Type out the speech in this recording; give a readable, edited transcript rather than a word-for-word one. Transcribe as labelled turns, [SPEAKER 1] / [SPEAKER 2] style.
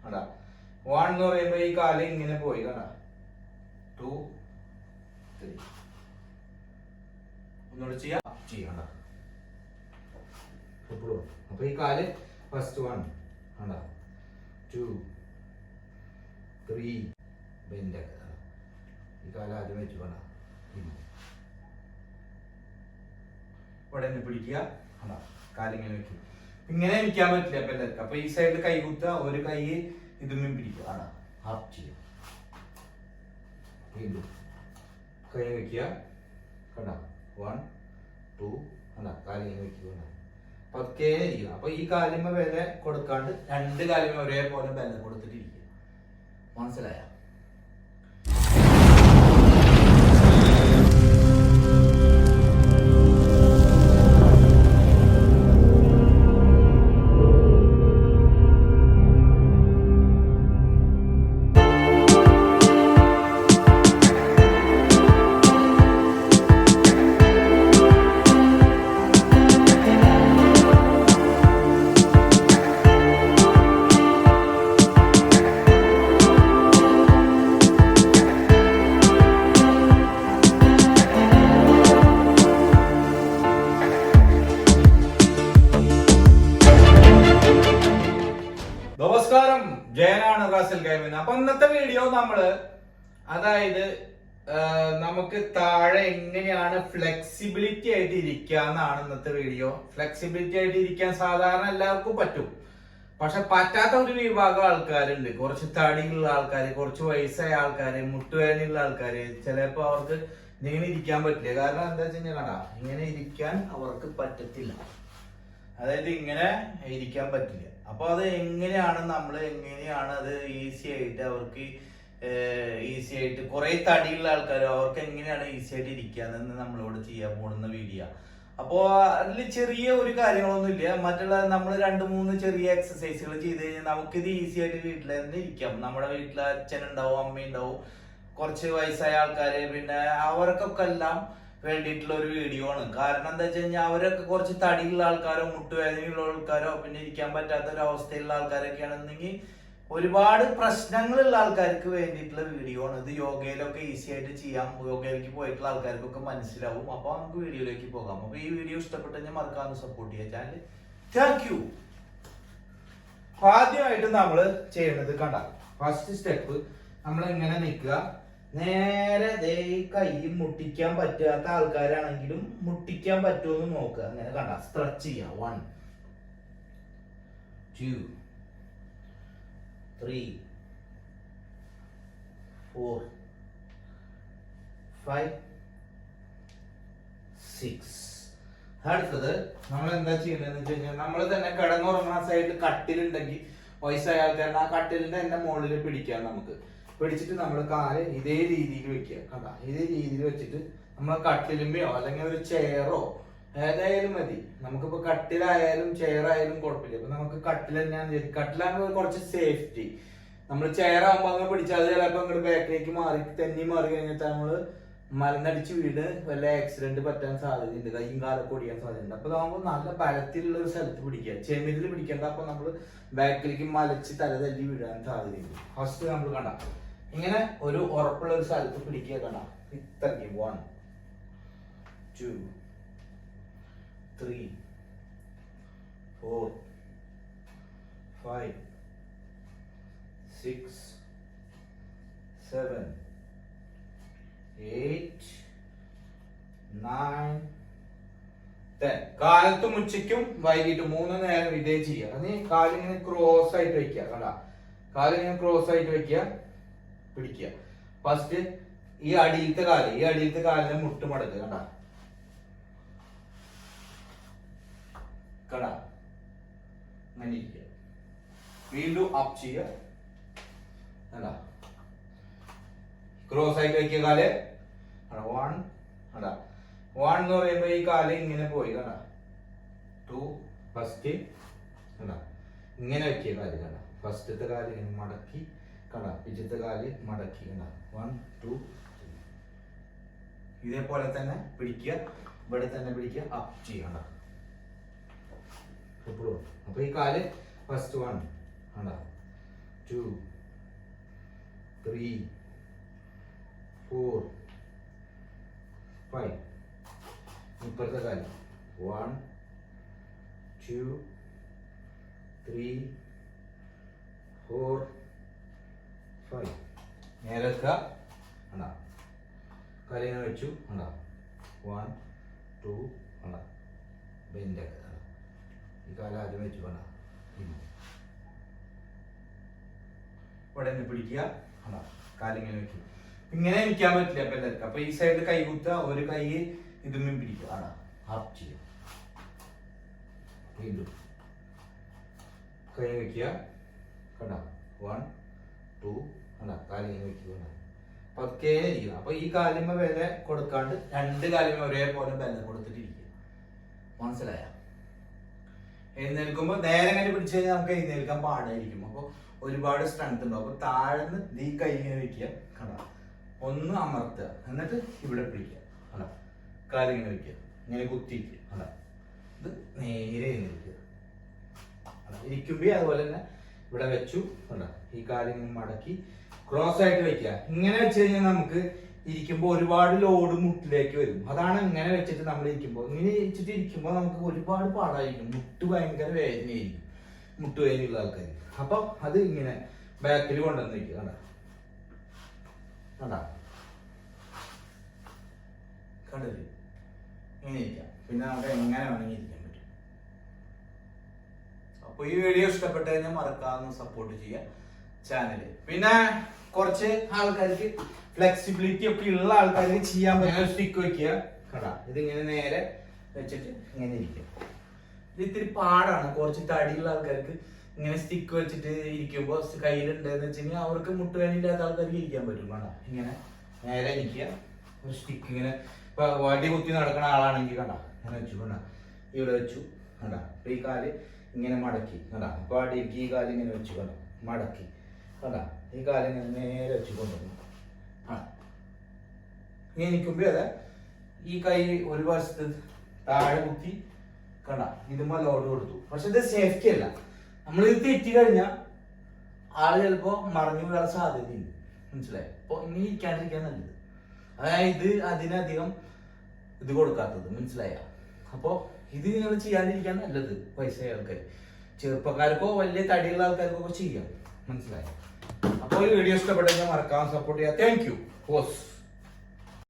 [SPEAKER 1] കണ്ടാ. 1 എന്ന് പറയുമ്പോ ഈ കാല് ഇങ്ങനെ പോയി കണ്ടാ. 2 3 ഒന്നുകൂടെ ചെയ്യണ്ട. അപ്പൊ ഈ കാല് ഫസ്റ്റ് 1 കണ്ടാ, 2 3 ബെൻഡ്. ഈ കാല് ആദ്യം വെച്ചു കണ്ടാ. ഇവിടെ തന്നെ പിടിക്കുക, കാലിങ്ങനെ വെക്കുക. ഇങ്ങനെ ഇരിക്കാൻ പറ്റില്ല അപ്പൊ എല്ലാവർക്കും. അപ്പൊ ഈ സൈഡിൽ കൈ കുത്തുക, ഒരു കൈ ഇതുമ്മേ പിടിക്കുക, ഹാഫ് ചെയ്യുക. വീണ്ടും കൈ വെക്കുക കണ്ട, 1 2 കണ്ട, കാലിങ്ങനെ വെക്കുക. പതുക്കെ ഇരിക്കുക. അപ്പൊ ഈ കാലിന്മ വില കൊടുക്കാണ്ട് രണ്ട് കാലിന്മ ഒരേപോലെ ബലം കൊടുത്തിട്ടിരിക്കുക. മനസ്സിലായ? നമസ്കാരം, ജയനാണ് റാസൽ ഗെയിമിന്. അപ്പൊ ഇന്നത്തെ വീഡിയോ അതായത് നമുക്ക് താഴെ എങ്ങനെയാണ് ഫ്ലെക്സിബിലിറ്റി ആയിട്ട് ഇരിക്കുക എന്നാണ് ഇന്നത്തെ വീഡിയോ. ഫ്ലെക്സിബിലിറ്റി ആയിട്ട് ഇരിക്കാൻ സാധാരണ എല്ലാവർക്കും പറ്റും, പക്ഷെ പറ്റാത്ത ഒരു വിഭാഗം ആൾക്കാരുണ്ട്. കുറച്ച് തടിയുള്ള ആൾക്കാർ, കുറച്ച് വയസ്സായ ആൾക്കാര്, മുട്ടുവേദനയുള്ള ആൾക്കാര്. ചിലപ്പോ അവർക്ക് ഇങ്ങനെ ഇരിക്കാൻ പറ്റില്ല. കാരണം എന്താ വെച്ച് കഴിഞ്ഞാൽ കണ്ടാ, ഇങ്ങനെ ഇരിക്കാൻ അവർക്ക് പറ്റത്തില്ല. അതായത് ഇങ്ങനെ ഇരിക്കാൻ പറ്റില്ല. അപ്പൊ അത് എങ്ങനെയാണ് അത് ഈസി ആയിട്ട് അവർക്ക് ഈസി ആയിട്ട് കുറെ തടിയുള്ള ആൾക്കാർ അവർക്ക് എങ്ങനെയാണ് ഈസി ആയിട്ട് ഇരിക്കാന്ന് നമ്മളോട് ചെയ്യാൻ പോകുന്ന വീഡിയോ. അപ്പോ അതിൽ ചെറിയ ഒരു കാര്യങ്ങളൊന്നും ഇല്ല. മറ്റുള്ള നമ്മൾ 2-3 ചെറിയ എക്സസൈസുകൾ ചെയ്ത് കഴിഞ്ഞാൽ നമുക്കിത് ഈസി ആയിട്ട് വീട്ടിൽ തന്നെ ഇരിക്കാം. നമ്മുടെ വീട്ടിൽ അച്ഛൻ ഉണ്ടാവും, അമ്മ ഉണ്ടാവും, കുറച്ച് വയസ്സായ ആൾക്കാര്, പിന്നെ അവർക്കൊക്കെ എല്ലാം വേണ്ടിയിട്ടുള്ള ഒരു വീഡിയോ ആണ്. കാരണം എന്താ വെച്ച് കഴിഞ്ഞാൽ അവരൊക്കെ കുറച്ച് തടിയുള്ള ആൾക്കാരോ മുട്ടുവേദനയുള്ള ആൾക്കാരോ പിന്നെ ഇരിക്കാൻ പറ്റാത്ത ഒരു അവസ്ഥയുള്ള ആൾക്കാരൊക്കെ ആണെന്നെങ്കിൽ ഒരുപാട് പ്രശ്നങ്ങളുള്ള ആൾക്കാർക്ക് വേണ്ടിയിട്ടുള്ള വീഡിയോ ആണ് ഇത്. യോഗയിലൊക്കെ ഈസി ആയിട്ട് ചെയ്യാം. യോഗയിലേക്ക് പോയിട്ടുള്ള ആൾക്കാർക്കൊക്കെ മനസ്സിലാവും. അപ്പൊ നമുക്ക് വീഡിയോയിലേക്ക് പോകാം. അപ്പൊ ഈ വീഡിയോ ഇഷ്ടപ്പെട്ടു കഴിഞ്ഞാൽ മറക്കാതെ സപ്പോർട്ട് ചെയ്യാൻ ചാനൽ. Thank you. ആദ്യമായിട്ട് നമ്മൾ ചെയ്യുന്നത് കണ്ട, ഫസ്റ്റ് സ്റ്റെപ്പ് നമ്മൾ എങ്ങനെ നിൽക്കുക, നേരെ കൈ മുട്ടിക്കാൻ പറ്റാത്ത ആൾക്കാരാണെങ്കിലും മുട്ടിക്കാൻ പറ്റുമെന്ന് നോക്കുക. അങ്ങനെ കണ്ട, സ്ട്രെച്ച് ചെയ്യാം. 1 2 3 4 5 6. അടുത്തത് നമ്മൾ എന്താ ചെയ്യുന്നതെന്ന് വെച്ച് കഴിഞ്ഞാൽ നമ്മൾ തന്നെ കിടന്നുറങ്ങുന്ന സൈഡിൽ കട്ടിലുണ്ടെങ്കിൽ വയസ്സായ ആൾക്കാരുടെ ആ കട്ടിലിന്റെ തന്നെ മുകളിൽ പിടിക്കാം. നമുക്ക് പിടിച്ചിട്ട് നമ്മൾ കാല് ഇതേ രീതിയിൽ വെക്കുക. കണ്ട, ഇതേ രീതിയിൽ വെച്ചിട്ട് നമ്മൾ കട്ടിലുമ്പയോ അല്ലെങ്കിൽ ഒരു ചെയറോ ഏതായാലും മതി. നമുക്കിപ്പോ കട്ടിലായാലും ചെയറായാലും കുഴപ്പമില്ല. അപ്പൊ നമുക്ക് കട്ടിൽ തന്നെയാണ്. കട്ടിലാകുമ്പോൾ കുറച്ച് സേഫ്റ്റി. നമ്മൾ ചെയറാകുമ്പോൾ അങ്ങ് പിടിച്ചാൽ അത് ചിലപ്പോൾ അങ്ങോട്ട് ബാക്കിലേക്ക് തെന്നി മാറി കഴിഞ്ഞിട്ട് നമ്മള് മലന്നടിച്ച് വീട് വല്ല ആക്സിഡന്റ് പറ്റാൻ സാധ്യതയുണ്ട്, കൈയും കാലൊക്കെ ഒടിയാൻ സാധ്യതയുണ്ട്. അപ്പൊ നമുക്ക് നല്ല ബലത്തിലുള്ള ഒരു സ്ഥലത്ത് പിടിക്കുക. ചെമിരിൽ പിടിക്കേണ്ട. അപ്പൊ നമ്മള് ബാക്കിലേക്ക് മലച്ച് തല തല്ലി വീഴാൻ സാധ്യതയുണ്ട്. ഫസ്റ്റ് നമ്മൾ കണ്ട ഇങ്ങനെ ഒരു ഉറപ്പുള്ള ഒരു സ്ഥലത്ത് പിടിക്കുക. കണ്ട, ഇത്രയ്ക്ക് 1 2 3 4 5 6 7 8 9 10. കാലത്തും ഉച്ചയ്ക്കും വൈകിട്ടും 3 നേരം ഇതേ ചെയ്യുക. അത് കാലിങ്ങനെ ക്രോസ് ആയിട്ട് വെക്കുക. കണ്ട, കാലിങ്ങനെ ക്രോസ് ആയിട്ട് വെക്കുക, പിടിക്കുക. ഫസ്റ്റ് ഈ അടിയിലത്തെ കാലിനെ മുട്ട് മടക്കുക. കണ്ട കണ്ട, അങ്ങനെ ഇരിക്കുക. വീണ്ടും അപ്പ് ചെയ്യുക. കണ്ട, ക്രോസ് ആയിട്ട് വെക്കുക കാല്. 1 കണ്ട, 1 എന്ന് പറയുമ്പോ ഈ കാല് ഇങ്ങനെ പോയി. കണ്ട, 2 ഫസ്റ്റ് കണ്ട, ഇങ്ങനെ വെക്കുക കാല്. കണ്ട, ഫസ്റ്റത്തെ കാല് ഇങ്ങനെ മടക്കി. കണ്ട, പിറ്റത്തെ കാല് മടക്കി. കണ്ട, 1 2 3. ഇതേപോലെ തന്നെ പിടിക്കുക, ഇവിടെ തന്നെ പിടിക്കുക, അപ്പ് ചെയ്യണ്ട. അപ്പൊ ഈ കാല് ഫസ്റ്റ് 1 കണ്ട, 2 3 4 5. ഇപ്പുറത്തെ കാല് 1 2 3 4 5. നേരെ വെക്കുക. കണ്ടാ കാലിങ്ങനെ വെച്ചു. കണ്ടാ 1 2. കണ്ടാ ബെൻഡ് ആക്കുക. ഈ കാലം ആദ്യം വെച്ചു. കണ്ടാ ഇവിടെ നിന്ന് പിടിക്കുക. കണ്ടാ കാലിങ്ങനെ വെക്കും. ഇങ്ങനെ ഇരിക്കാൻ പറ്റില്ല അപ്പൊ എല്ലാവർക്കും. അപ്പൊ ഈ സൈഡിൽ കൈ കുത്തുക, ഒരു കൈ ഇതുമ്മ പിടിക്കുക. ആണോ ഹാഫ് ചെയ്യുക. വീണ്ടും കൈ വെക്കുക. കണ്ട 1 2. കണ്ട കാലിങ്ങനെ വെക്കുക. പതുക്കെ ഇരിക്കുക. അപ്പൊ ഈ കാലിന്മ വില കൊടുക്കാണ്ട് രണ്ട് കാലിന്മ ഒരേപോലെ വില കൊടുത്തിട്ടിരിക്കുക. മനസ്സിലായ? എഴുന്നേൽക്കുമ്പോ നേരെ അങ്ങനെ പിടിച്ചു കഴിഞ്ഞാൽ നമുക്ക് എഴുന്നേൽക്കാൻ പാടായിരിക്കും. അപ്പൊ ഒരുപാട് സ്ട്രെങ്ത് ഉണ്ടാവും. അപ്പൊ താഴ്ന്ന് ഈ കൈ ഇങ്ങനെ വെക്കുക. കണ്ട ഒന്ന് അമർത്തുക, എന്നിട്ട് ഇവിടെ പിടിക്കുക. അല്ല കാലിങ്ങനെ വെക്കുക, ഇങ്ങനെ കുത്തിയിരിക്കുക. അല്ല ഇത് നേരെ എഴുന്നേൽക്കുക. ഇരിക്കുമ്പോ അതുപോലെ തന്നെ ഇവിടെ വെച്ചു. അല്ല ഈ കാലിങ്ങനെ മടക്കി ക്രോസ് ആയിട്ട് വെക്കുക. ഇങ്ങനെ വെച്ച് കഴിഞ്ഞാൽ നമുക്ക് ഇരിക്കുമ്പോൾ ഒരുപാട് ലോഡ് മുട്ടിലേക്ക് വരും. അതാണ് ഇങ്ങനെ വെച്ചിട്ട് നമ്മൾ ഇരിക്കുമ്പോൾ. ഇങ്ങനെ വെച്ചിട്ട് ഇരിക്കുമ്പോൾ നമുക്ക് ഒരുപാട് പാടായിരിക്കും. മുട്ട് ഭയങ്കര വേദനയായിരിക്കും, മുട്ടുവേദനയുള്ള ആൾക്കാർ. അപ്പൊ അത് ഇങ്ങനെ ബാക്കിൽ കൊണ്ടുവന്ന് വെക്കുക. കണ്ട കണ്ടത് ഇങ്ങനെ ഇരിക്കാം. പിന്നെ നമുക്ക് എങ്ങനെ വേണമെങ്കിൽ ഇരിക്കാൻ പറ്റും. അപ്പൊ ഈ വീഡിയോ ഇഷ്ടപ്പെട്ട് കഴിഞ്ഞാൽ മറക്കാതെ സപ്പോർട്ട് ചെയ്യുക ചാനല്. പിന്നെ കുറച്ച് ആൾക്കാർക്ക് ഫ്ലെക്സിബിലിറ്റി ഒക്കെ ഉള്ള ആൾക്കാർക്ക് ചെയ്യാൻ പറ്റുന്ന സ്റ്റിക്ക് വെക്കുക. കണ്ടാ ഇതിങ്ങനെ നേരെ വെച്ചിട്ട് ഇങ്ങനെ ഇരിക്കുക. ഇത് ഇത്തിരി പാടാണ്. കുറച്ച് തടിയുള്ള ആൾക്കാർക്ക് ഇങ്ങനെ സ്റ്റിക്ക് വെച്ചിട്ട് ഇരിക്കുമ്പോൾ കയ്യിലുണ്ടെന്ന് വെച്ചാൽ അവർക്ക് മുട്ടുവേദനയില്ലാത്ത ആൾക്കാർക്ക് ഇരിക്കാൻ പറ്റും. വേണ്ട ഇങ്ങനെ നേരെ ഇരിക്കുക. ഒരു സ്റ്റിക്ക് ഇങ്ങനെ ഇപ്പൊ വടി കുത്തി നടക്കുന്ന ആളാണെങ്കിൽ കണ്ട ഇങ്ങനെ വെച്ചു. കണ്ട ഇവിടെ വെച്ചു. കണ്ട ഈ കാല് ഇങ്ങനെ മടക്കി. കണ്ട ഇപ്പൊ അടിക്ക് ഈ കാല് ഇങ്ങനെ വെച്ചു. കണ്ട മടക്കി. കണ്ട ഈ കാല് ഇങ്ങനെ നേരെ വെച്ച് കൊണ്ടുവന്നു. ഇങ്ങനെ നിൽക്കുമ്പോ അതെ ഈ കൈ ഒരു വശത്ത് താഴെ കുത്തി. കണ്ട ഇതുമ്മ ലോഡ് കൊടുത്തു. പക്ഷെ ഇത് സേഫ്റ്റി അല്ല. നമ്മൾ ഇത് തെറ്റി കഴിഞ്ഞാൽ ആള് ചിലപ്പോ മറിഞ്ഞു വീഴാൻ സാധ്യതയുണ്ട്. മനസ്സിലായി? അപ്പൊ ഇങ്ങനെ ഇരിക്കാണ്ടിരിക്കാൻ നല്ലത്. അതായത് അതിനധികം ഇത് കൊടുക്കാത്തത്. മനസ്സിലായ? അപ്പൊ ഇത് നിങ്ങൾ ചെയ്യാണ്ടിരിക്കാൻ നല്ലത്. പൈസ ആൾക്കാർ, ചെറുപ്പക്കാർക്കോ വലിയ തടിയുള്ള ആൾക്കാർക്കൊക്കെ ചെയ്യാം. മനസ്സിലായോ? അപ്പോൾ ഈ വീഡിയോ ഇഷ്ടപ്പെട്ടെങ്കിൽ മറക്കാതെ സപ്പോർട്ട് ചെയ്യാം. Thank you.